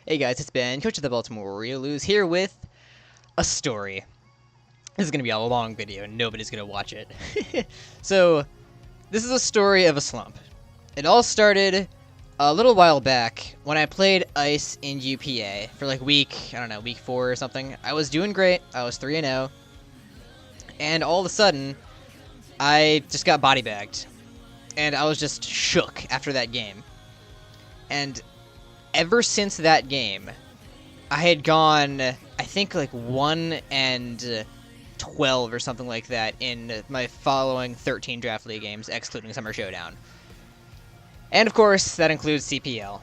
Hey guys, it's Ben, coach of the Baltimore Orioles, here with a story. This is going to be a long video and nobody's going to watch it. So, this is a story of a slump. It all started a little while back when I played Ice in UPA for like week 4 or something. I was doing great, I was 3-0, and all of a sudden, I just got body bagged. And I was just shook after that game. And ever since that game, I had gone, I think, like 1-12 or something like that in my following 13 Draft League games, excluding Summer Showdown. And, of course, that includes CPL.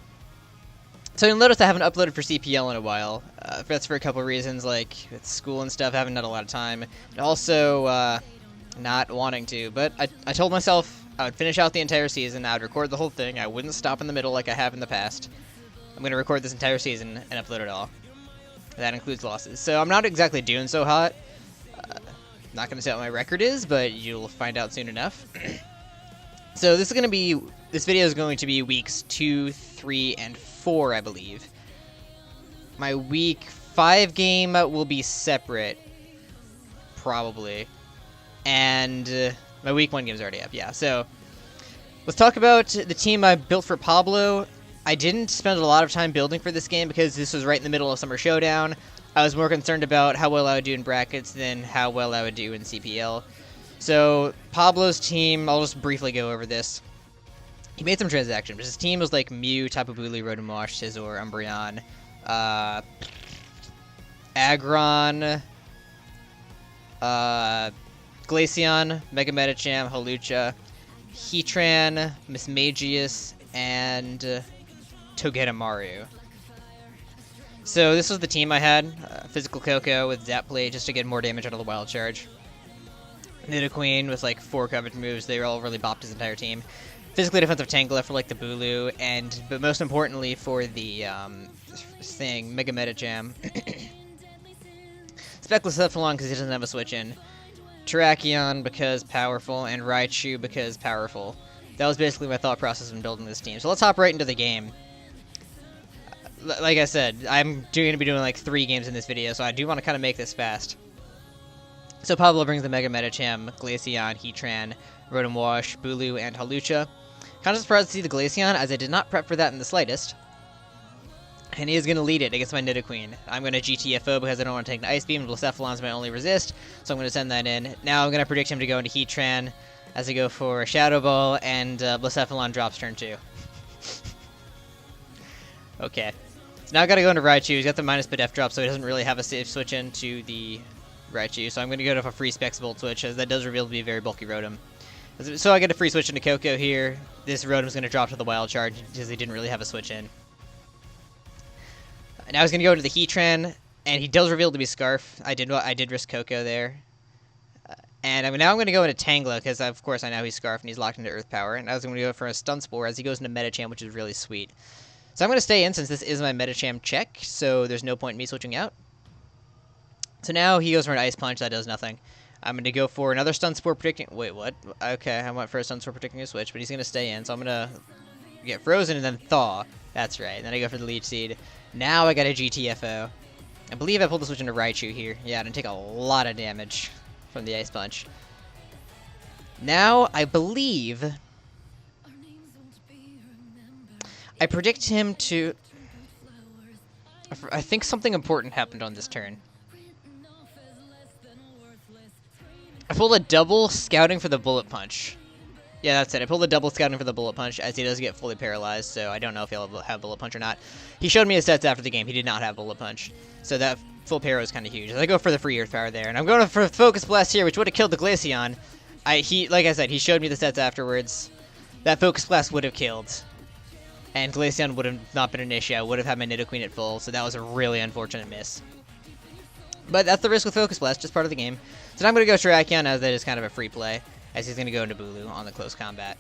So you'll notice I haven't uploaded for CPL in a while. That's for a couple of reasons, like with school and stuff, I haven't had a lot of time. And also, not wanting to. But I told myself I would finish out the entire season, I would record the whole thing, I wouldn't stop in the middle like I have in the past. I'm going to record this entire season and upload it all. That includes losses. So I'm not exactly doing so hot. Not going to say what my record is, but you'll find out soon enough. So this video is going to be weeks 2, 3, and 4, I believe. My week 5 game will be separate, probably. And my week 1 game is already up, yeah. So let's talk about the team I built for Pablo. I didn't spend a lot of time building for this game because this was right in the middle of Summer Showdown. I was more concerned about how well I would do in brackets than how well I would do in CPL. So, Pablo's team, I'll just briefly go over this. He made some transactions. His team was like Mew, Tapu Bulu, Rotom-Wash, Scizor, Umbreon, Aggron, Glaceon, Mega Medicham, Hawlucha, Heatran, Mismagius, and Togedemaru. So this was the team I had. Physical Coco with Zap Plate just to get more damage out of the Wild Charge. Nidoqueen with like 4 coverage moves. They all really bopped his entire team. Physically defensive Tangela for like the Bulu, but most importantly for the Mega Medicham. Speckless Cephalon because he doesn't have a switch in. Terrakion because powerful, and Raichu because powerful. That was basically my thought process in building this team. So let's hop right into the game. Like I said, I'm going to be doing like 3 games in this video, so I do want to kind of make this fast. So Pablo brings the Mega Medicham, Glaceon, Heatran, Rotom-Wash, Bulu, and Hawlucha. Kind of surprised to see the Glaceon, as I did not prep for that in the slightest. And he is going to lead it against my Nidoqueen. I'm going to GTFO because I don't want to take an Ice Beam. Blastoise my only resist, so I'm going to send that in. Now I'm going to predict him to go into Heatran as I go for a Shadow Ball, and Blastoise drops turn 2. Okay. So now I got to go into Raichu. He's got the minus Def drop, so he doesn't really have a safe switch into the Raichu. So I'm going to go to a free Specs Volt switch, as that does reveal to be a very bulky Rotom. So I get a free switch into Coco here. This Rotom's going to drop to the Wild Charge because he didn't really have a switch in. Now he's going to go into the Heatran, and he does reveal to be Scarf. I did risk Coco there. Now I'm going to go into Tangela, because of course I know he's Scarf and he's locked into Earth Power. And I was going to go for a Stun Spore as he goes into Medicham, which is really sweet. So I'm going to stay in since this is my Medicham check, so there's no point in me switching out. So now he goes for an Ice Punch, that does nothing. I'm going to go for another Stun Spore predicting... Wait, what? Okay, I went for a Stun Spore predicting a switch, but he's going to stay in, so I'm going to get Frozen and then Thaw. That's right, and then I go for the Leech Seed. Now I got a GTFO. I believe I pulled the switch into Raichu here. Yeah, I didn't take a lot of damage from the Ice Punch. Now, I believe... I predict him to... I think something important happened on this turn. I pulled a double scouting for the Bullet Punch. Yeah, that's it. I pulled a double scouting for the Bullet Punch, as he does get fully paralyzed, so I don't know if he'll have Bullet Punch or not. He showed me his stats after the game. He did not have Bullet Punch, so that full para is kind of huge. I go for the free Earth Power there, and I'm going for Focus Blast here, which would have killed the Glaceon. Like I said, he showed me the stats afterwards. That Focus Blast would have killed, and Glaceon would have not been an issue. I would have had my Nidoqueen at full, so that was a really unfortunate miss. But that's the risk with Focus Blast, just part of the game. So now I'm going to go Terrakion, as that is kind of a free play, as he's going to go into Bulu on the Close Combat.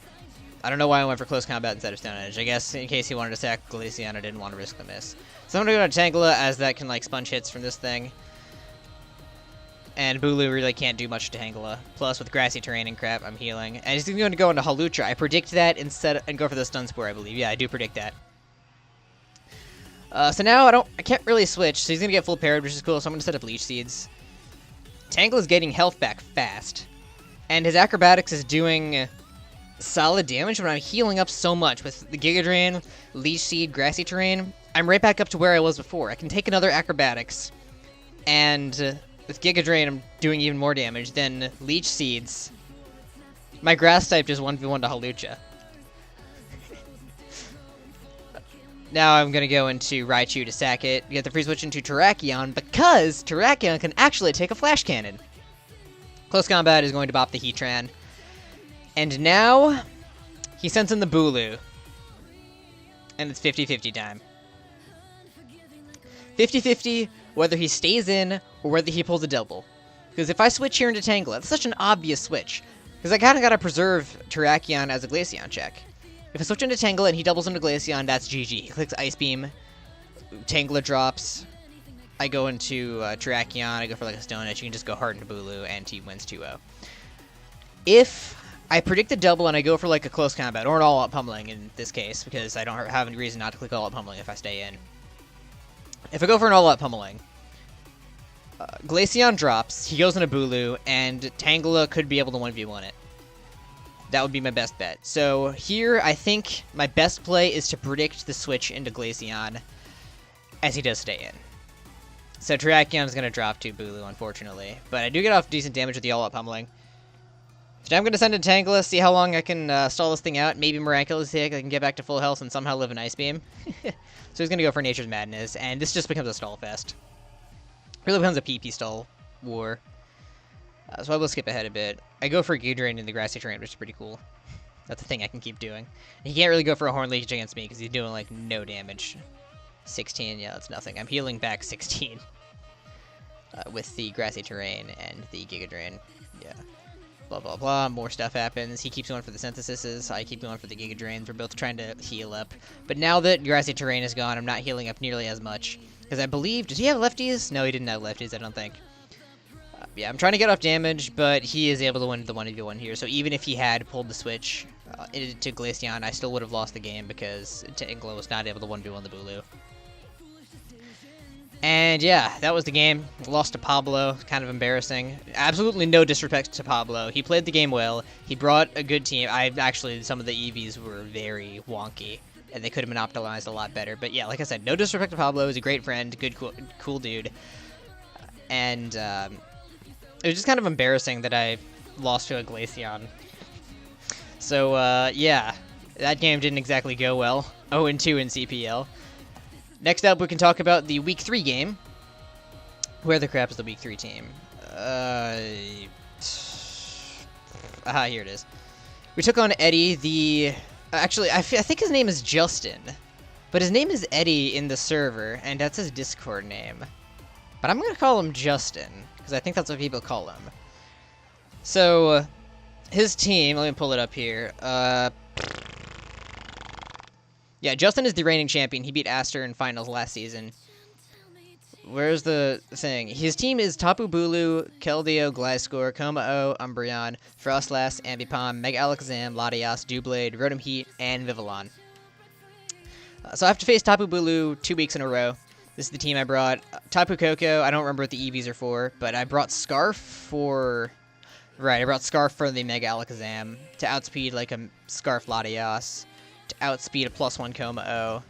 I don't know why I went for Close Combat instead of Stone Edge. I guess in case he wanted to sack Glaceon, I didn't want to risk the miss. So I'm going to go to Tangela, as that can like sponge hits from this thing. And Bulu really can't do much to Tangela. Plus, with grassy terrain and crap, I'm healing. And he's going to go into Hawlucha. I predict that and go for the Stun Spore, I believe. Yeah, I do predict that. So now I can't really switch, so he's gonna get full paired, which is cool, so I'm gonna set up Leech Seeds. Tangle is getting health back fast, and his acrobatics is doing solid damage, but I'm healing up so much with the Giga Drain, Leech Seed, Grassy Terrain. I'm right back up to where I was before. I can take another acrobatics, and with Giga Drain I'm doing even more damage. Then Leech Seeds. My Grass type just 1v1 to Hawlucha. Now I'm going to go into Raichu to sack it, get the free switch into Terrakion, because Terrakion can actually take a Flash Cannon. Close Combat is going to bop the Heatran. And now, he sends in the Bulu. And it's 50-50 time. 50-50 whether he stays in, or whether he pulls a double. Because if I switch here into Tangle, that's such an obvious switch. Because I kind of got to preserve Terrakion as a Glaceon check. If I switch into Tangle and he doubles into Glaceon, that's GG. He clicks Ice Beam, Tangler drops, I go into Terrakion, I go for like a Stone Edge, you can just go hard into Bulu, and he wins 2-0. If I predict a double and I go for like a close combat, or an all-out pummeling in this case, because I don't have any reason not to click all-out pummeling if I stay in. If I go for an all-out pummeling, Glaceon drops, he goes into Bulu, and Tangela could be able to 1v1 it. That would be my best bet. So here, I think my best play is to predict the switch into Glaceon as he does stay in. So Terrakion is going to drop to Bulu, unfortunately. But I do get off decent damage with the all-out pummeling. So now I'm going to send in Tangela, see how long I can stall this thing out. Maybe miraculously I can get back to full health and somehow live an Ice Beam. So he's going to go for Nature's Madness, and this just becomes a stall fest. Really becomes a PP stall war. So I will skip ahead a bit. I go for Giga Drain in the Grassy Terrain, which is pretty cool. That's a thing I can keep doing. He can't really go for a Horn Leech against me because he's doing like no damage. 16, yeah, that's nothing. I'm healing back 16 with the Grassy Terrain and the Giga Drain. Yeah. Blah, blah, blah. More stuff happens. He keeps going for the Synthesises. I keep going for the Giga Drains. We're both trying to heal up. But now that Grassy Terrain is gone, I'm not healing up nearly as much. Because I believe... Did he have lefties? No, he didn't have lefties, I don't think. Yeah, I'm trying to get off damage, but he is able to win the 1v1 here. So even if he had pulled the switch to Glaceon, I still would have lost the game because Tangela was not able to 1v1 the Bulu. And yeah, that was the game. Lost to Pablo. Kind of embarrassing. Absolutely no disrespect to Pablo. He played the game well. He brought a good team. Actually, some of the EVs were very wonky, and they could have been optimized a lot better. But yeah, like I said, no disrespect to Pablo. He's a great friend, good, cool dude. And it was just kind of embarrassing that I lost to a Glaceon. So yeah, that game didn't exactly go well. 0-2 in CPL. Next up, we can talk about the Week 3 game. Where the crap is the Week 3 team? Here it is. We took on Eddie, the... Actually, I think his name is Justin. But his name is Eddie in the server, and that's his Discord name. But I'm going to call him Justin, because I think that's what people call him. So, his team... Let me pull it up here. Yeah, Justin is the reigning champion. He beat Aster in finals last season. Where's the thing? His team is Tapu Bulu, Keldeo, Gliscor, Komao, Umbreon, Frostlass, Ambipom, Mega Alakazam, Latias, Doublade, Rotom Heat, and Vivillon. So I have to face Tapu Bulu 2 weeks in a row. This is the team I brought. Tapu Coco, I don't remember what the EVs are for, but I brought Scarf for... Right, I brought Scarf for the Mega Alakazam to outspeed like a Scarf Latias. To outspeed a +1 Komao,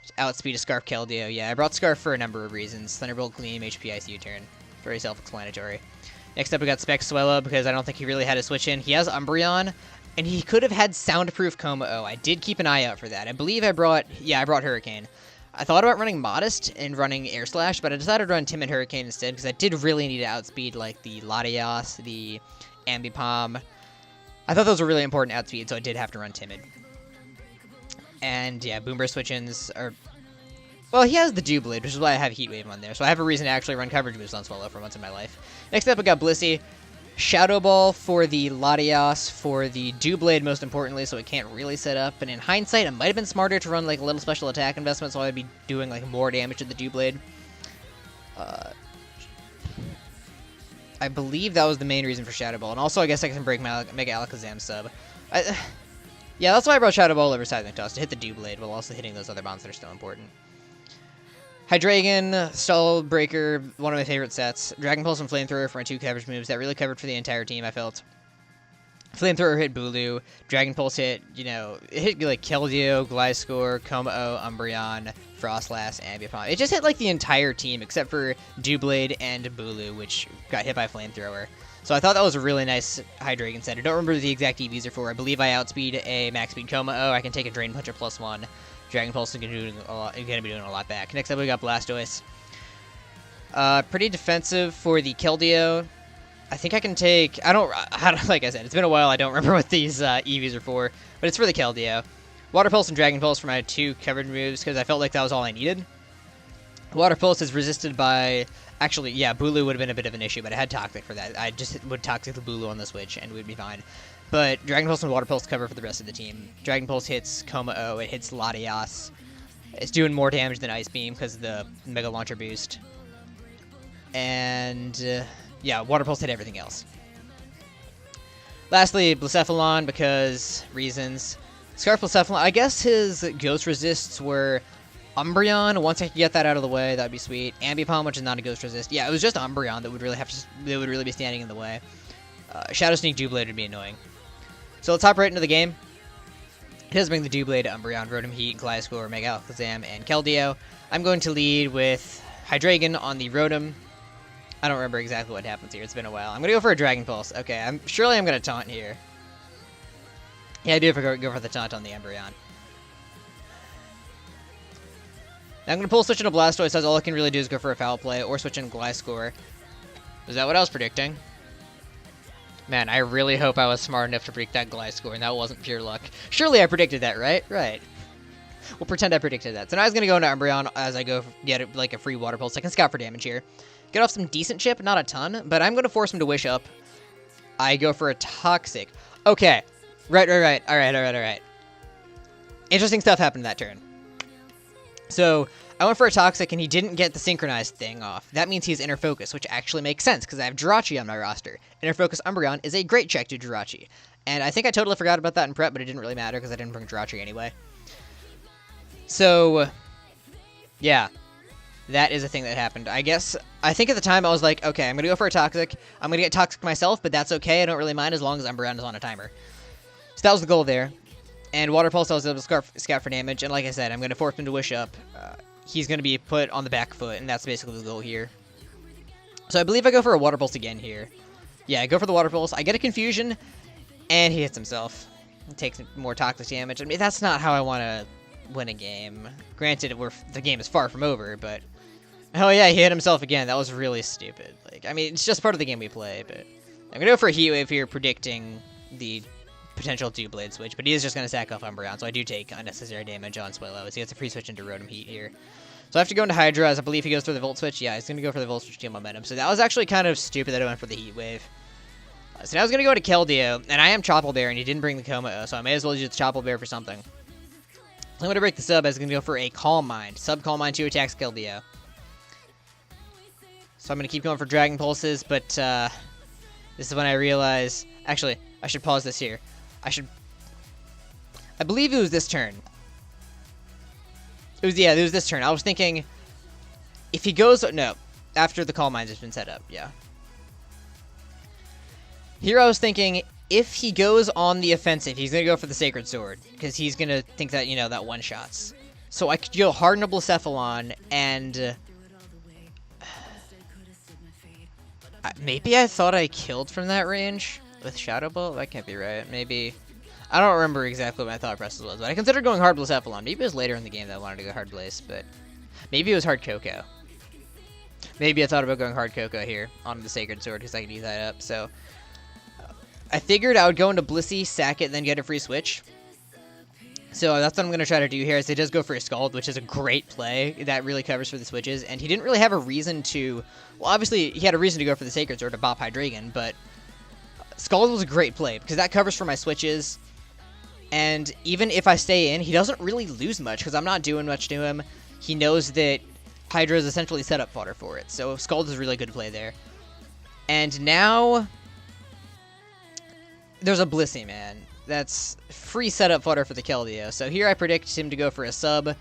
to outspeed a Scarf Keldeo. Yeah, I brought Scarf for a number of reasons. Thunderbolt, Gleam, HP, Ice, U-Turn. Very self-explanatory. Next up, we got Specswello, because I don't think he really had a switch in. He has Umbreon, and he could have had Soundproof Komao. I did keep an eye out for that. I believe I brought Hurricane. I thought about running Modest and running Air Slash, but I decided to run Timid Hurricane instead, because I did really need to outspeed, like, the Latias, the Ambipom. I thought those were really important outspeed, so I did have to run Timid. And yeah, Boomburst switch-ins are... Well, he has the Doublade, which is why I have Heat Wave on there. So I have a reason to actually run coverage moves on Swallow for once in my life. Next up, we got Blissey. Shadow Ball for the Latias, for the Doublade most importantly, so it can't really set up. And in hindsight, it might have been smarter to run like a little special attack investment, so I'd be doing like more damage to the Doublade. I believe that was the main reason for Shadow Ball. And also, I guess I can break my Mega Alakazam sub. Yeah, that's why I brought Shadow Ball over Seismic Toss, to hit the Doublade while also hitting those other bonds that are still important. Hydreigon, Stall Breaker, one of my favorite sets. Dragon Pulse and Flamethrower for my 2 coverage moves. That really covered for the entire team, I felt. Flamethrower hit Bulu. Dragon Pulse hit, it hit like Keldeo, Gliscor, Como-O, Umbreon, Frostlass, Ambipom. It just hit like the entire team except for Doublade and Bulu, which got hit by Flamethrower. So I thought that was a really nice Hydreigon set. I don't remember the exact EVs are for. I believe I outspeed a max speed Como-O. I can take a Drain Punch at +1. Dragon Pulse is going to be doing a lot back. Next up we got Blastoise. Pretty defensive for the Keldeo. I think I can take... like I said, it's been a while. I don't remember what these EVs are for, but it's for the Keldeo. Water Pulse and Dragon Pulse for my 2 covered moves because I felt like that was all I needed. Water Pulse is resisted by... Actually, yeah, Bulu would have been a bit of an issue, but I had Toxic for that. I just would Toxic the Bulu on the switch and we'd be fine. But Dragon Pulse and Water Pulse cover for the rest of the team. Dragon Pulse hits Como-O, it hits Latias. It's doing more damage than Ice Beam because of the Mega Launcher boost. And... yeah, Water Pulse hit everything else. Lastly, Blacephalon, because reasons. Scarf Blacephalon, I guess his Ghost Resists were Umbreon. Once I could get that out of the way, that'd be sweet. Ambipom, which is not a Ghost Resist. Yeah, it was just Umbreon that would really be standing in the way. Shadow Sneak Doublade would be annoying. So let's hop right into the game. It does bring the Doublade to Umbreon, Rotom Heat, Gliscor, Mega Alakazam, and Keldeo. I'm going to lead with Hydreigon on the Rotom. I don't remember exactly what happens here. It's been a while. I'm going to go for a Dragon Pulse. Okay, surely I'm going to taunt here. Yeah, I do go for the taunt on the Umbreon. Now I'm going to pull switch into Blastoise, so all I can really do is go for a Foul Play or switch in Gliscor. Is that what I was predicting? Man, I really hope I was smart enough to predict that Gliscor, and that wasn't pure luck. Surely I predicted that, right? Right. We'll pretend I predicted that. So now I was going to go into Umbreon as I go get like a free Water Pulse. I can scout for damage here. Get off some decent chip, not a ton, but I'm going to force him to Wish Up. I go for a Toxic. Okay. Right. Alright. Interesting stuff happened that turn. So, I went for a Toxic, and he didn't get the Synchronized thing off. That means he's Inner Focus, which actually makes sense, because I have Jirachi on my roster. Inner Focus Umbreon is a great check to Jirachi. And I think I totally forgot about that in prep, but it didn't really matter, because I didn't bring Jirachi anyway. So, yeah. That is a thing that happened. I think at the time I was like, okay, I'm going to go for a Toxic. I'm going to get Toxic myself, but that's okay. I don't really mind as long as Umbreon is on a timer. So that was the goal there. And Water Pulse, I was able to scout for damage. And like I said, I'm going to force him to Wish Up. He's going to be put on the back foot, and that's basically the goal here. So I believe I go for a Water Pulse again here. Yeah, I go for the Water Pulse. I get a Confusion, and he hits himself. He takes more Toxic damage. I mean, that's not how I want to win a game. Granted, the game is far from over, but... Oh yeah, he hit himself again. That was really stupid. I mean, it's just part of the game we play, but... I'm going to go for a Heat Wave here, predicting the potential Doublade switch, but he is just going to sack off Umbreon, so I do take unnecessary damage on Swallow, so he gets a free switch into Rotom Heat here. So I have to go into Hydra, as I believe he goes for the Volt Switch. Yeah, he's going to go for the Volt Switch to deal momentum, so that was actually kind of stupid that I went for the Heat Wave. So now I was going to go to Keldeo, and I am Chople Bear, and he didn't bring the Como-O, so I may as well use the Chople Bear for something. So I'm going to break the sub, as I'm going to go for a Calm Mind. Sub Calm Mind 2 attacks Keldeo. So I'm going to keep going for Dragon Pulses, but this is when I realize... Actually, I should pause this here. I believe it was this turn. It was this turn. I was thinking, if he goes... No, after the Calm Mind has been set up, yeah. Here I was thinking, if he goes on the offensive, he's going to go for the Sacred Sword, because he's going to think that, that one-shots. So I could go Harden Blacephalon, and... maybe I thought I killed from that range with Shadow Ball? That can't be right. Maybe... I don't remember exactly what my thought process was, but I considered going Hard Blacephalon. Maybe it was later in the game that I wanted to go Hard Blaze, but... Maybe it was Hard Coco. Maybe I thought about going Hard Coco here on the Sacred Sword, because I could use that up, so... I figured I would go into Blissey, sack it, then get a free switch. So that's what I'm going to try to do here, is it does go for a Scald, which is a great play. That really covers for the switches, and he didn't really have a reason to... Well, obviously, he had a reason to go for the Sacred Sword to bop Hydreigon, but... Scald was a great play, because that covers for my switches, and even if I stay in, he doesn't really lose much, because I'm not doing much to him. He knows that Hydra is essentially setup fodder for it, so Scald is a really good play there. And now... There's a Blissey, man. That's free setup fodder for the Keldeo. So here I predict him to go for a sub.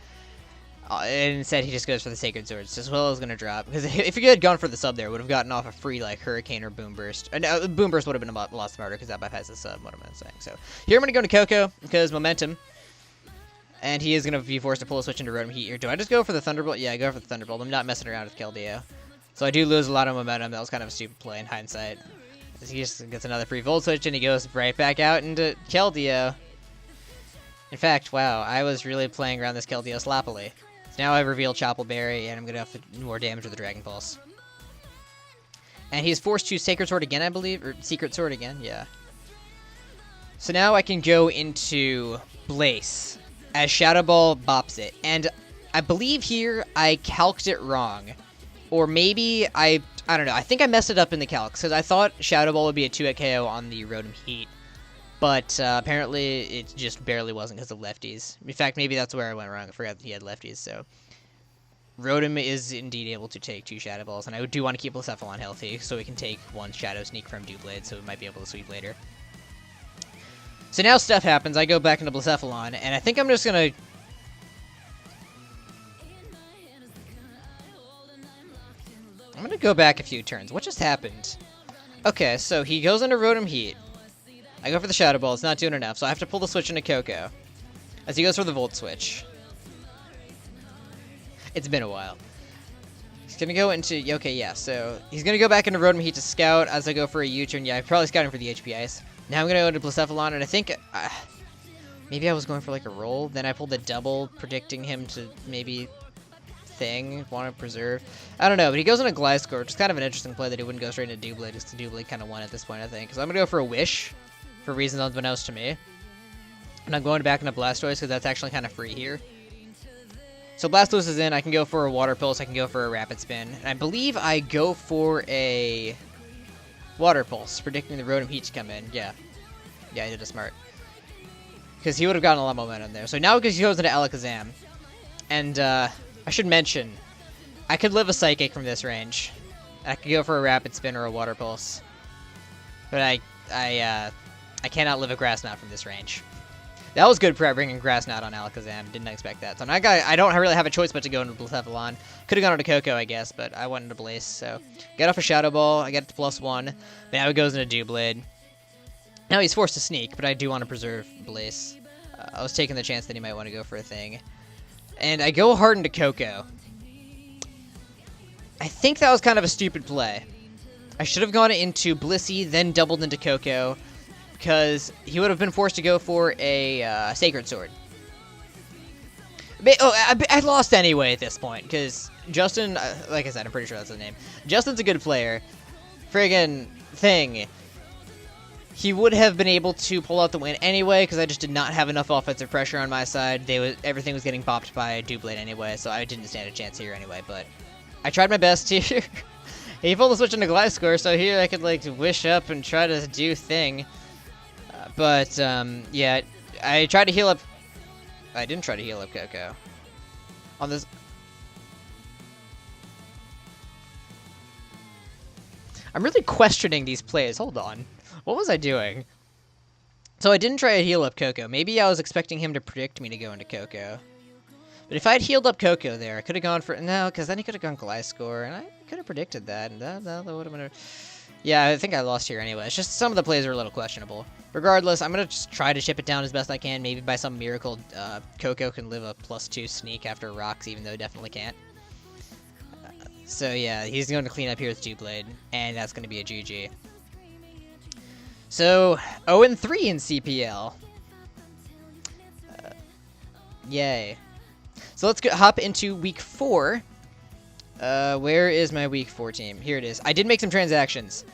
And instead he just goes for the Sacred Swords, as well as going to drop. Because if he had gone for the sub there, would have gotten off a free, like, Hurricane or Boom Burst. Boom Burst would have been a lot smarter, because that bypasses the sub, what am I saying? So, here I'm going to go into Coco, because momentum. And he is going to be forced to pull a switch into Rotom Heat here. Do I just go for the Thunderbolt? Yeah, I go for the Thunderbolt. I'm not messing around with Keldeo. So I do lose a lot of momentum. That was kind of a stupid play in hindsight. He just gets another free Volt Switch, and he goes right back out into Keldeo. In fact, wow, I was really playing around this Keldeo sloppily. So now I reveal Chople Berry, and I'm going to have to do more damage with the Dragon Pulse. And he's forced to Sacred Sword again, I believe, or Secret Sword again, yeah. So now I can go into Blaze, as Shadow Ball bops it. And I believe here I calced it wrong. Or maybe I don't know, I think I messed it up in the calc, because I thought Shadow Ball would be a 2-hit KO on the Rotom Heat. But apparently it just barely wasn't because of lefties. In fact, maybe that's where I went wrong. I forgot that he had lefties, so... Rotom is indeed able to take 2 Shadow Balls, and I do want to keep Blacephalon healthy, so we can take 1 Shadow Sneak from Doublade, so we might be able to sweep later. So now stuff happens, I go back into Blacephalon, and I think I'm just gonna... I'm gonna go back a few turns. What just happened? Okay, so he goes into Rotom Heat. I go for the Shadow Ball, it's not doing enough, so I have to pull the switch into Coco. As he goes for the Volt Switch. It's been a while. He's gonna go into... Okay, yeah, so... He's gonna go back into Rotom Heat to scout as I go for a U-turn. Yeah, I'm probably scouting for the HP Ice. Now I'm gonna go into Blacephalon, and I think... maybe I was going for, like, a roll. Then I pulled a double, predicting him to maybe... want to preserve. I don't know, but he goes into Gliscor, which is kind of an interesting play that he wouldn't go straight into Doublade, because Doublade kind of won at this point, I think. So I'm gonna go for a Wish, for reasons unbeknownst to me. And I'm going back into Blastoise, because that's actually kind of free here. So Blastoise is in, I can go for a Water Pulse, I can go for a Rapid Spin. And I believe I go for a Water Pulse, predicting the Rotom Heat to come in. Yeah. Yeah, I did it smart. Because he would have gotten a lot of momentum there. So now because he goes into Alakazam. And, I should mention, I could live a Psychic from this range. I could go for a Rapid Spin or a Water Pulse. But I cannot live a Grass Knot from this range. That was good for bringing Grass Knot on Alakazam. Didn't expect that. So now I don't really have a choice but to go into Blacephalon. Could have gone into Coco, I guess, but I went into Blaze. So get off a Shadow Ball. I get it to +1. But now he goes into Doublade. Now he's forced to sneak, but I do want to preserve Blaze. I was taking the chance that he might want to go for a thing. And I go hard into Coco. I think that was kind of a stupid play. I should have gone into Blissey, then doubled into Coco, because he would have been forced to go for a Sacred Sword. I lost anyway at this point, because Justin, like I said, I'm pretty sure that's his name. Justin's a good player. Friggin' thing. He would have been able to pull out the win anyway, because I just did not have enough offensive pressure on my side. Everything was getting bopped by Doublade anyway, so I didn't stand a chance here anyway, but I tried my best here. He pulled the switch into Gliscor, so here I could, like, wish up and try to do thing. Yeah, I tried to heal up... I didn't try to heal up Coco. On this... I'm really questioning these plays. Hold on. What was I doing? So I didn't try to heal up Coco. Maybe I was expecting him to predict me to go into Coco. But if I had healed up Coco there, I could have gone for... No, because then he could have gone Gliscor, and I could have predicted that. And that would have been... Yeah, I think I lost here anyway. It's just some of the plays are a little questionable. Regardless, I'm going to just try to chip it down as best I can. Maybe by some miracle, Coco can live a +2 sneak after rocks, even though it definitely can't. So yeah, he's going to clean up here with Doublade, and that's going to be a GG. So, 0-3 in CPL. Yay. So let's hop into Week 4. Where is my Week 4 team? Here it is. I did make some transactions.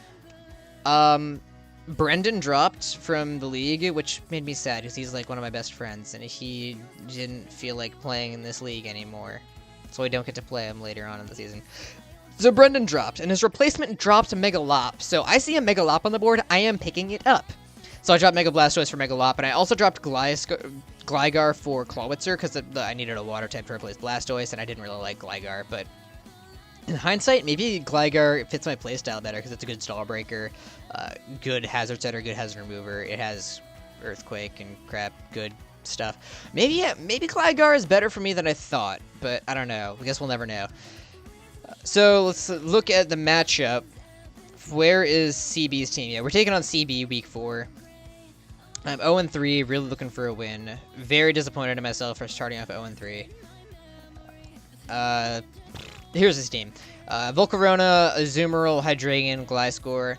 Brendan dropped from the league, which made me sad, because he's like one of my best friends, and he didn't feel like playing in this league anymore. So I don't get to play him later on in the season. So Brendan dropped, and his replacement dropped Megalop. So I see a Megalop on the board, I am picking it up. So I dropped Mega Blastoise for Megalop, and I also dropped Gligar for Clawitzer, because I needed a water type to replace Blastoise, and I didn't really like Gligar, but in hindsight, maybe Gligar fits my playstyle better, because it's a good stall breaker, good hazard setter, good hazard remover, it has Earthquake and crap, good stuff. Maybe Gligar is better for me than I thought, but I don't know. I guess we'll never know. So let's look at the matchup. Where is CB's team? Yeah, we're taking on CB week 4. I'm 0-3, really looking for a win. Very disappointed in myself for starting off 0-3. Here's his team. Volcarona, Azumarill, Hydreigon, Gliscor.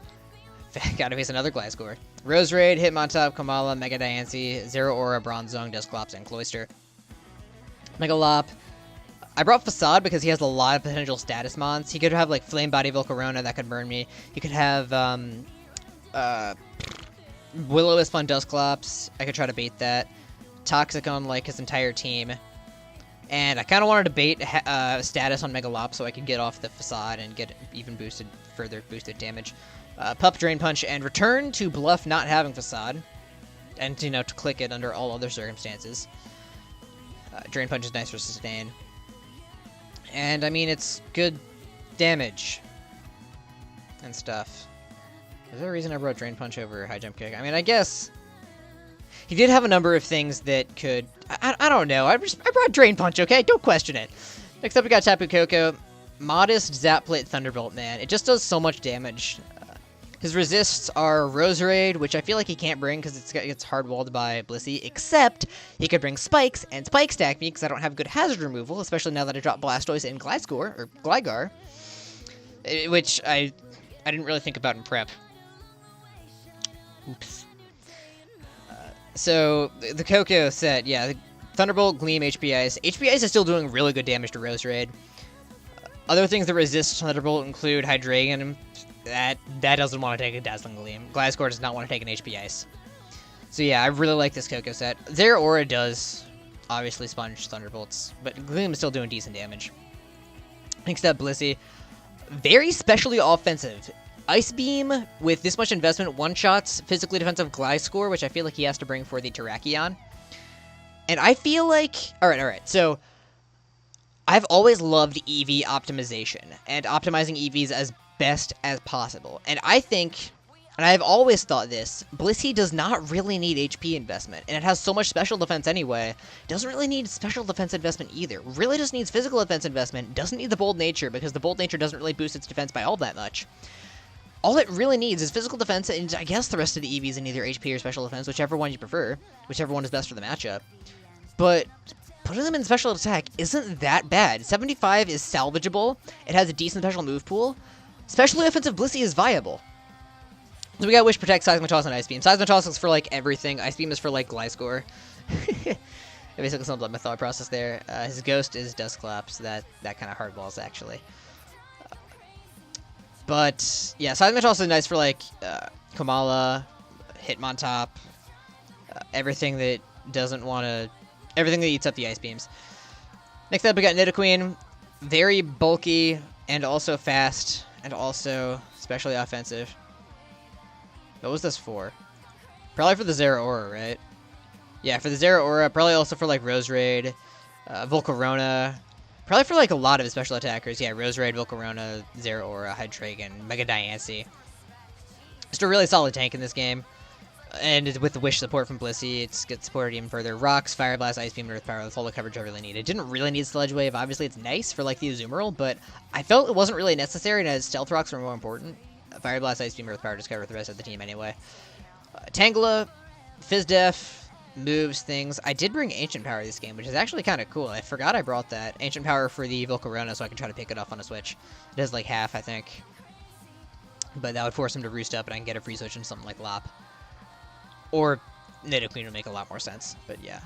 Gotta face another Gliscor. Roserade, Hitmontop, Kamala, Mega Diancie, Zeraora, Bronzong, Dusclops, and Cloyster. Megalop. I brought Facade because he has a lot of potential status mons. He could have, like, Flame Body Volcarona that could burn me. He could have, Will-O-Wisp on Dusclops. I could try to bait that. Toxic on, like, his entire team. And I kind of wanted to bait status on Megalop so I could get off the Facade and get even further boosted damage. Pup, Drain Punch, and return to bluff not having Facade. And, you know, to click it under all other circumstances. Drain Punch is nice for sustain. And, I mean, it's good damage. And stuff. Is there a reason I brought Drain Punch over High Jump Kick? I mean, I guess... He did have a number of things that could... I don't know. I brought Drain Punch, okay? Don't question it. Next up, we got Sabu Coco. Modest Zap Plate Thunderbolt, man. It just does so much damage. His resists are Roserade, which I feel like he can't bring because it's hard-walled by Blissey, except he could bring Spikes and Spike Stack me because I don't have good hazard removal, especially now that I dropped Blastoise and Gligar, which I didn't really think about in prep. Oops. So, the Coco set, yeah, the Thunderbolt, Gleam, HP Ice. HP Ice is still doing really good damage to Roserade. Other things that resist Thunderbolt include Hydreigon. That doesn't want to take a Dazzling Gleam. Gliscor does not want to take an HP Ice. So yeah, I really like this Coco set. Zeraora does obviously sponge Thunderbolts, but Gleam is still doing decent damage. Next up, Blissey. Very specially offensive. Ice Beam with this much investment one-shots physically defensive Gliscor, which I feel like he has to bring for the Terrakion. And I feel like... Alright, so... I've always loved EV optimization, and optimizing EVs as best as possible. And I think, and I've always thought this, Blissey does not really need HP investment, and it has so much special defense anyway, it doesn't really need special defense investment either. Really just needs physical defense investment, doesn't need the Bold Nature, because the Bold Nature doesn't really boost its defense by all that much. All it really needs is physical defense, and I guess the rest of the EVs in either HP or special defense, whichever one you prefer, whichever one is best for the matchup. But putting them in special attack isn't that bad. 75 is salvageable, it has a decent special move pool. Especially offensive Blissey is viable. So we got Wish, Protect, Seismitoss, and Ice Beam. Seismitoss is for, like, everything. Ice Beam is for, like, Gliscor. It basically sums up my thought process there. His Ghost is Dusclops, so that kind of hardballs, actually. But, yeah, Seismitoss is nice for, like, Kamala, Hitmontop, everything that doesn't want to... Everything that eats up the Ice Beams. Next up, we got Nidoqueen. Very bulky and also fast. And also, especially offensive. What was this for? Probably for the Zeraora, right? Yeah, for the Zeraora. Probably also for, like, Roserade, Volcarona. Probably for, like, a lot of his special attackers. Yeah, Roserade, Volcarona, Zeraora, Hydreigon, Mega Diancie. Just a really solid tank in this game. And with the Wish support from Blissey, it's gets supported even further. Rocks, Fire Blast, Ice Beam, and Earth Power. That's all the coverage I really need. It didn't really need Sludge Wave. Obviously, it's nice for, like, the Azumarill, but I felt it wasn't really necessary, and as Stealth Rocks were more important. Fire Blast, Ice Beam, Earth Power just covered the rest of the team anyway. Tangela, Fizdef, moves, things. I did bring Ancient Power this game, which is actually kind of cool. I forgot I brought that. Ancient Power for the Volcarona, so I can try to pick it off on a switch. It does, like, half, I think. But that would force him to roost up, and I can get a free switch in something like Lop. Or Nidoqueen would make a lot more sense. But yeah.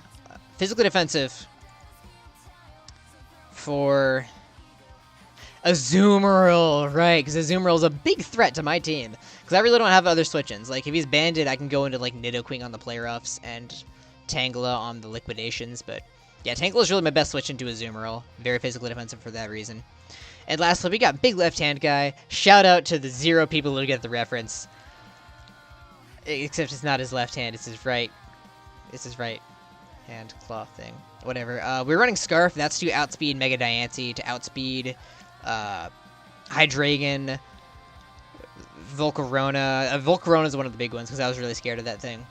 Physically defensive for Azumarill. Right, because Azumarill is a big threat to my team. Because I really don't have other switch-ins. Like, if he's banded, I can go into, like, Nidoqueen on the play-roughs and Tangela on the liquidations. But yeah, Tangela is really my best switch into Azumarill. Very physically defensive for that reason. And lastly, we got Big Left Hand Guy. Shout out to the 0 people who get the reference. Except it's not his left hand, it's his right. It's his right hand claw thing. Whatever. We're running Scarf. That's to outspeed Mega Diancie, to outspeed Hydreigon, Volcarona. Volcarona is one of the big ones because I was really scared of that thing.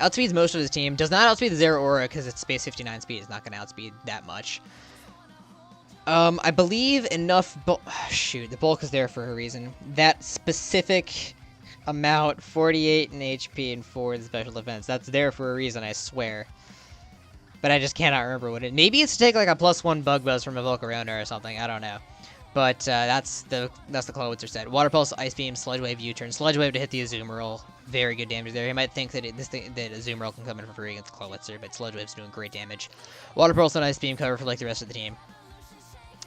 Outspeeds most of his team. Does not outspeed the Zero Aura because it's space 59 speed. It's not going to outspeed that much. I believe enough... Shoot, the bulk is there for a reason. That specific amount, 48 in HP and 4 in special defense. That's there for a reason, I swear. But I just cannot remember what it... Maybe it's to take like a +1 Bug Buzz from a Volcarona or something. I don't know. But that's the Clawitzer set. Water Pulse, Ice Beam, Sludge Wave, U-Turn. Sludge Wave to hit the Azumarill. Very good damage there. You might think that that Azumarill can come in for free against Clawitzer, but Sludge Wave's doing great damage. Water Pulse and Ice Beam cover for like the rest of the team.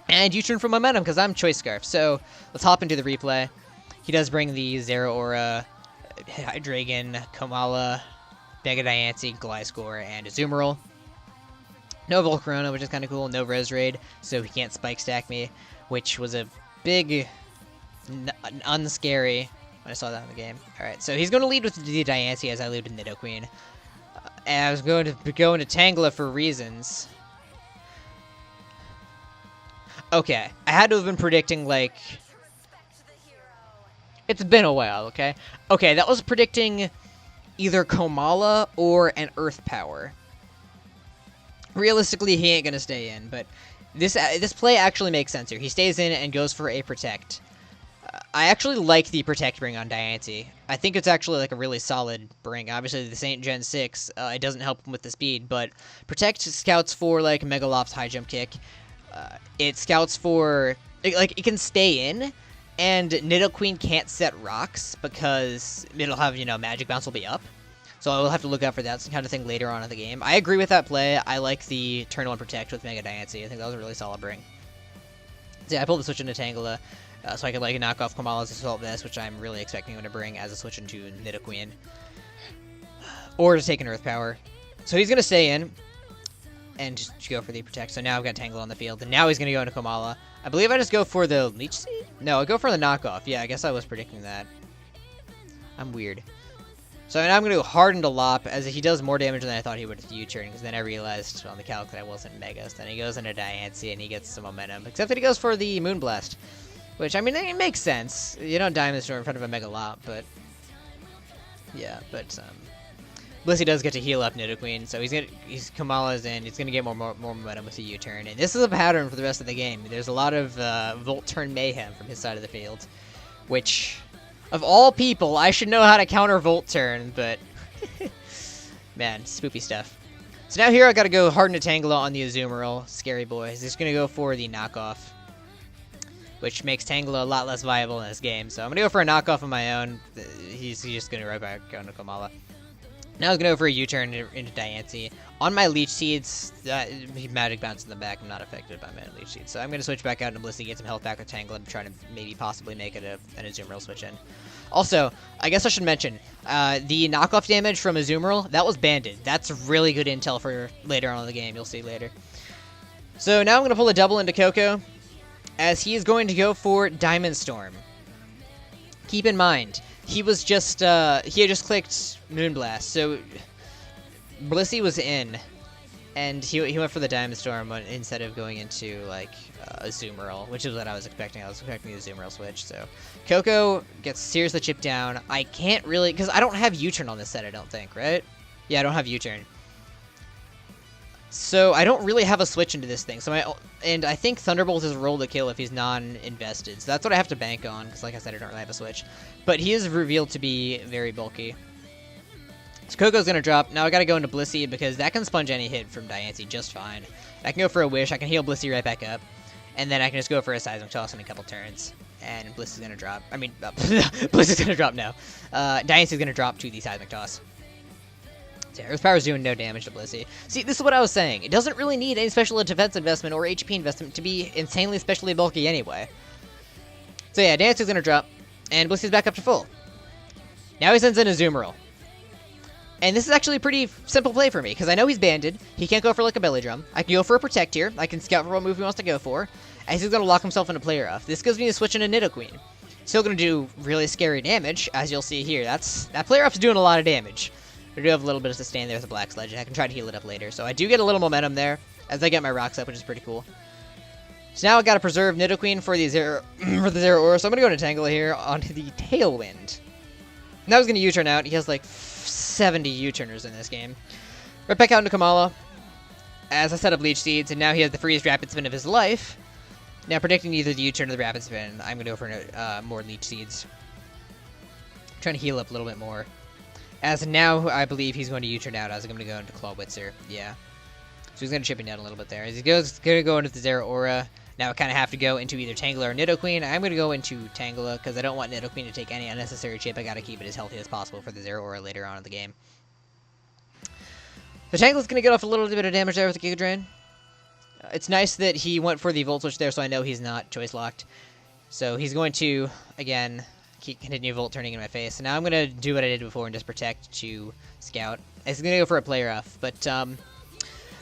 And U-Turn for momentum because I'm Choice Scarf. So let's hop into the replay. He does bring the Zero Aura, Hydreigon, Komala, Mega Diancie, Gliscor, and Azumarill. No Volcarona, which is kind of cool. No Resoraid, so he can't Spike Stack me, which was a big unscary when I saw that in the game. Alright, so he's going to lead with the Diancie as I lead with Nidoqueen. And I was going to go into Tangela for reasons. Okay, I had to have been predicting, like... It's been a while, okay? Okay, that was predicting either Komala or an Earth Power. Realistically, he ain't gonna stay in, but this play actually makes sense here. He stays in and goes for a Protect. I actually like the Protect bring on Diancie. I think it's actually like a really solid bring. Obviously, this ain't Gen 6. It doesn't help him with the speed, but Protect scouts for like Megalops High Jump Kick. It scouts for... Like, it can stay in, and Nidoqueen can't set rocks because it'll have, you know, Magic Bounce will be up. So I will have to look out for that kind of thing later on in the game. I agree with that play. I like the turn 1 Protect with Mega Diancie. I think that was a really solid bring. So yeah, I pulled the switch into Tangela, so I could like knock off Komala's Assault Vest, which I'm really expecting him to bring as a switch into Nidoqueen. Or to take an Earth Power. So he's going to stay in and just go for the Protect. So now I've got Tangela on the field, and now he's going to go into Komala. I believe I just go for the Leech Seed? No, I go for the knockoff. Yeah, I guess I was predicting that. I'm weird. So now I'm going to go hard into Lop, as he does more damage than I thought he would with U-Turn, because then I realized on the calc that I wasn't Mega. So then he goes into Diancie, and he gets some momentum. Except that he goes for the Moonblast, which, I mean, it makes sense. You don't Diamond Storm in front of a Mega Lop, but... Yeah, but, Blissey does get to heal up Nidoqueen, so he's Kamala's in. He's gonna get more momentum with the U-turn, and this is a pattern for the rest of the game. There's a lot of Volt Turn mayhem from his side of the field, which, of all people, I should know how to counter Volt Turn, but man, spoopy stuff. So now here I gotta go hard into Tangela on the Azumarill, scary boy. He's just gonna go for the knockoff, which makes Tangela a lot less viable in this game. So I'm gonna go for a knockoff of my own. He's just gonna right back go into Komala. Now I'm going to go for a U-turn into Diancie. On my Leech Seeds, Magic Bounce in the back. I'm not affected by my Leech Seeds. So I'm going to switch back out into Blissey, get some health back with Tangela, and try to maybe possibly make it an Azumarill switch in. Also, I guess I should mention, the knockoff damage from Azumarill, that was banded. That's really good intel for later on in the game. You'll see later. So now I'm going to pull a double into Coco, as he is going to go for Diamond Storm. Keep in mind, he had just clicked Moonblast, so Blissey was in, and he went for the Diamond Storm instead of going into, like, Azumarill, which is what I was expecting. I was expecting the Azumarill switch, so Coco gets seriously chipped down. I can't really, because I don't have U-turn on this set, I don't think, right? Yeah, I don't have U-turn. So I don't really have a switch into this thing. And I think Thunderbolt is a roll to kill if he's non-invested. So that's what I have to bank on, because like I said, I don't really have a switch. But he is revealed to be very bulky. So Coco's going to drop. Now I got to go into Blissey, because that can sponge any hit from Diancie just fine. I can go for a Wish. I can heal Blissey right back up. And then I can just go for a Seismic Toss in a couple turns. And Blissey's going to drop. I mean, Blissey's going to drop now. Diancie's going to drop to the Seismic Toss. So yeah, Earth Power's doing no damage to Blissey. See, this is what I was saying. It doesn't really need any special defense investment or HP investment to be insanely specially bulky anyway. So yeah, Diancie's going to drop, and Blissey's back up to full. Now he sends in a Azumarill. And this is actually a pretty simple play for me, because I know he's banded. He can't go for like a Belly Drum. I can go for a Protect here. I can scout for what move he wants to go for. And he's going to lock himself into Play Rough. This gives me a switch into Nidoqueen. Still going to do really scary damage, as you'll see here. That Play Rough's doing a lot of damage. I do have a little bit of sustain there with a Black Sledge, and I can try to heal it up later. So I do get a little momentum there as I get my rocks up, which is pretty cool. So now I got to preserve Nidoqueen for the Zero Aura. So I'm going to go into Tangela here onto the Tailwind. Now he's going to U-turn out. He has like 70 U-turners in this game. Right back out into Kamala, as I set up Leech Seeds, and now he has the freest Rapid Spin of his life. Now, predicting either the U-turn or the Rapid Spin, I'm going to go for more Leech Seeds. Trying to heal up a little bit more. As now, I believe he's going to U-turn out, as I'm going to go into Clawitzer. Yeah. So he's going to chip it down a little bit there. As he goes, going to go into the Zeraora. Now I kind of have to go into either Tangela or Nidoqueen. I'm going to go into Tangela because I don't want Nidoqueen to take any unnecessary chip. I got to keep it as healthy as possible for the Zeraora later on in the game. The Tangela's going to get off a little bit of damage there with the Giga Drain. It's nice that he went for the Volt Switch there, so I know he's not choice locked. So he's going to, again, continue Volt turning in my face. So now I'm going to do what I did before and just protect to Scout. He's going to go for a Play Rough, but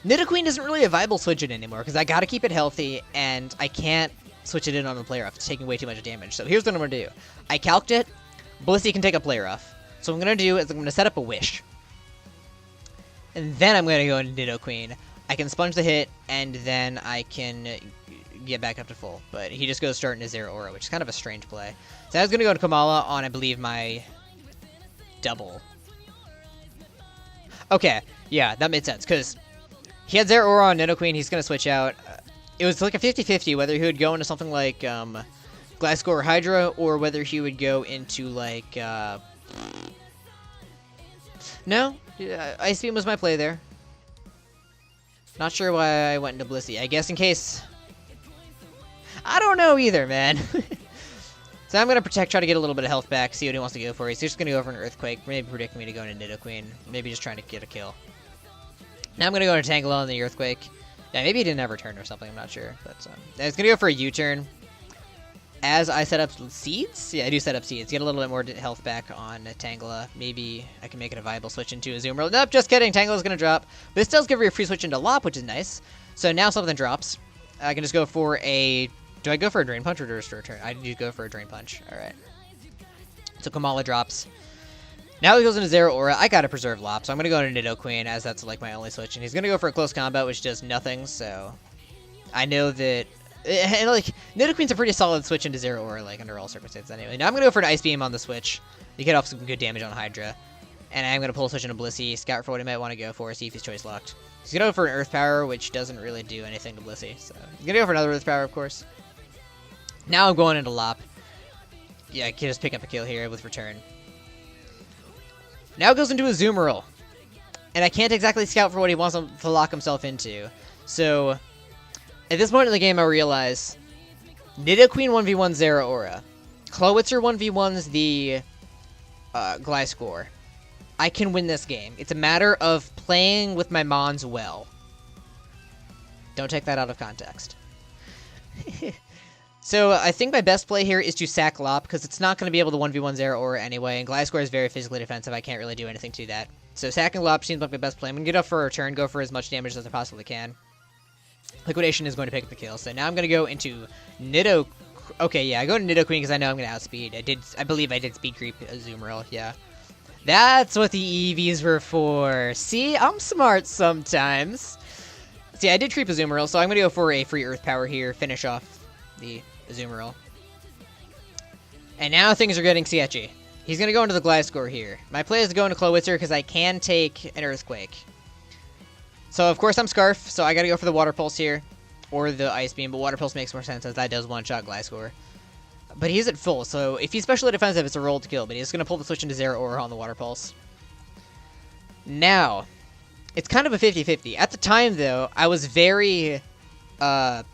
Nidoqueen isn't really a viable switch in anymore because I got to keep it healthy and I can't switch it in on the Play Rough. It's taking way too much damage. So here's what I'm going to do. I calced it. Blissey can take a Play Rough. So what I'm going to do is I'm going to set up a Wish. And then I'm going to go into Nidoqueen. I can sponge the hit, and then I can get back up to full. But he just goes straight into Zeraora, which is kind of a strange play. So I was going to go to Kamala on, I believe, my double. Okay, yeah, that made sense, because he had Zeraora on Nidoqueen, he's going to switch out. It was like a 50-50 whether he would go into something like Gliscor or Hydra, or whether he would go into, like, no, Ice Beam was my play there. Not sure why I went into Blissey. I guess in case... I don't know either, man. So I'm going to protect, try to get a little bit of health back, see what he wants to go for. He's just going to go for an Earthquake, maybe predicting me to go into Nidoqueen. Maybe just trying to get a kill. Now I'm going to go into Tangela on the Earthquake. Yeah, maybe he didn't have Return or something, I'm not sure. But I was going to go for a U-turn. As I set up Seeds? Yeah, I do set up Seeds. Get a little bit more health back on Tangela. Maybe I can make it a viable switch into a Azumarill. Nope, just kidding. Tangela's going to drop. But this does give me a free switch into Lop, which is nice. So now something drops. I can just go for a... Do I go for a Drain Punch or just a Return? I do go for a Drain Punch. Alright. So Kamala drops. Now he goes into Zeraora. I gotta preserve Lop, so I'm going to go into Nidoqueen as that's like my only switch. And he's going to go for a Close Combat, which does nothing, so... I know that... And, like, Nidoqueen's a pretty solid switch into Zeraora, like, under all circumstances anyway. Now I'm going to go for an Ice Beam on the switch to get off some good damage on Hydra. And I'm going to pull a switch into Blissey, scout for what he might want to go for, see if he's choice locked. He's going to go for an Earth Power, which doesn't really do anything to Blissey. So he's going to go for another Earth Power, of course. Now I'm going into Lop. Yeah, I can just pick up a kill here with Return. Now it goes into a Azumarill. And I can't exactly scout for what he wants to lock himself into. So... At this point in the game, I realize Nidoqueen 1v1 Zeraora. Clawitzer 1v1's the Gliscor. I can win this game. It's a matter of playing with my Mons well. Don't take that out of context. So I think my best play here is to sack Lop, because it's not going to be able to 1v1 Zeraora anyway, and Gliscor is very physically defensive. I can't really do anything to that. So sacking Lop seems like my best play. I'm going to get up for a return, go for as much damage as I possibly can. Liquidation is going to pick up the kill. So now I'm going to go into Nido... Okay, yeah, I go to Nidoqueen because I know I'm going to outspeed. I believe I did speed creep Azumarill, yeah. That's what the EVs were for. See, I'm smart sometimes. See, I did creep Azumarill, so I'm going to go for a free Earth Power here, finish off the Azumarill. And now things are getting sketchy. He's going to go into the Gliscor here. My play is to go into Clawitzer because I can take an Earthquake. So, of course, I'm Scarf, so I gotta go for the Water Pulse here. Or the Ice Beam, but Water Pulse makes more sense as that does one-shot Gliscor. But he's at full, so if he's specially defensive, it's a roll to kill, but he's gonna pull the switch into Zeraora on the Water Pulse. Now, it's kind of a 50-50. At the time, though, I was very, I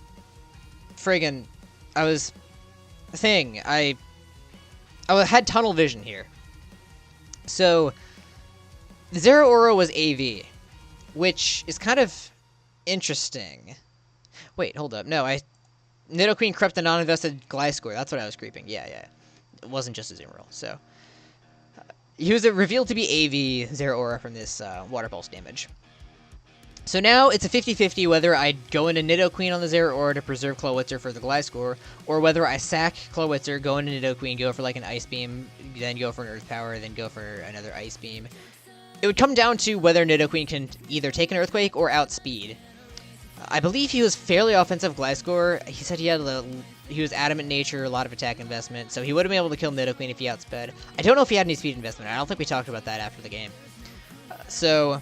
had tunnel vision here. So, Zeraora was AV. Which is kind of interesting. Wait, hold up. No, Nidoqueen crept the non-invested Gliscor. That's what I was creeping. Yeah. It wasn't just a Azumarill. So, he was revealed to be AV Zeraora from this Water Pulse damage. So now it's a 50-50 whether I go into Nidoqueen on the Zeraora to preserve Clawitzer for the Gliscor, or whether I sack Clawitzer, go into Nidoqueen, go for like an Ice Beam, then go for an Earth Power, then go for another Ice Beam. It would come down to whether Nidoqueen can either take an Earthquake or outspeed. I believe he was fairly offensive Gliscor. He said he was adamant nature, a lot of attack investment, so he would have been able to kill Nidoqueen if he outsped. I don't know if he had any speed investment. I don't think we talked about that after the game. So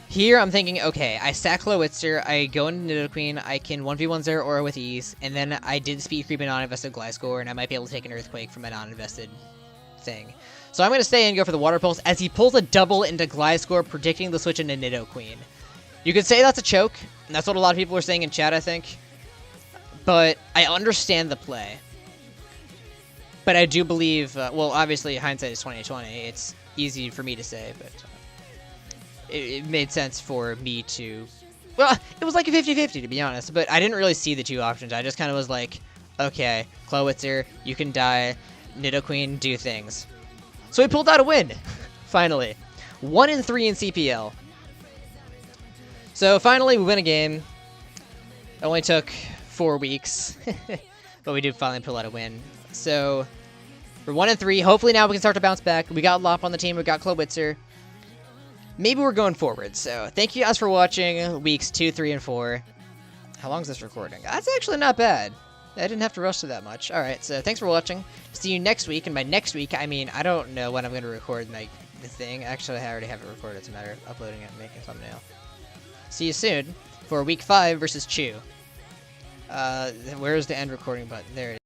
here I'm thinking, okay, I stack Clowitzer, I go into Nidoqueen, I can 1v1 Zero Aura with ease, and then I did Speed Creep and non-invested Gliscor, and I might be able to take an Earthquake from a non-invested thing. So I'm going to stay and go for the Water Pulse as he pulls a double into Gliscor, predicting the switch into Nidoqueen. You could say that's a choke, and that's what a lot of people are saying in chat, I think. But I understand the play. But I do believe, well, obviously hindsight is 20/20. It's easy for me to say, but it made sense for me to... Well, it was like a 50-50 to be honest, but I didn't really see the two options. I just kind of was like, okay, Clowitzer, you can die, Nidoqueen, do things. So he pulled out a win, finally. 1-3 in CPL. So finally we win a game. It only took 4 weeks, but we did finally pull out a win. So we're 1-3. Hopefully now we can start to bounce back. We got Lop on the team. We got Clowitzer. Maybe we're going forward. So thank you guys for watching weeks 2, 3, and 4. How long is this recording? That's actually not bad. I didn't have to rush to that much. All right. So thanks for watching. See you next week. And by next week, I mean I don't know when I'm going to record the thing. Actually, I already have it recorded. It's a matter of uploading it and making a thumbnail. See you soon for week 5 versus Chew. Where's the end recording button? There it is.